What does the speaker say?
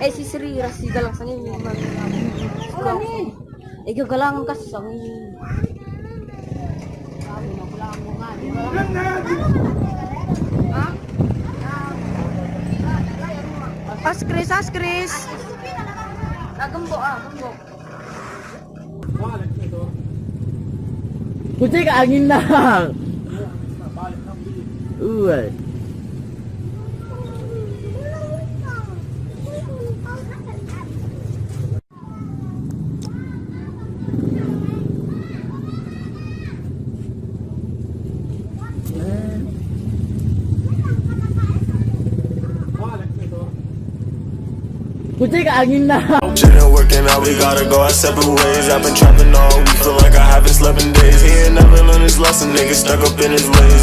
Eh si Sri rasi galang sa ngayon yung galangan kasi sa ngayon. Askris. Gambo. Kucing angin na. Uy. Kucing angin na. Shit ain't working out, we gotta go our separate ways. I've been trapping all week, feel like I haven't slept in days. He ain't never learned his lesson, nigga stuck up in his ways.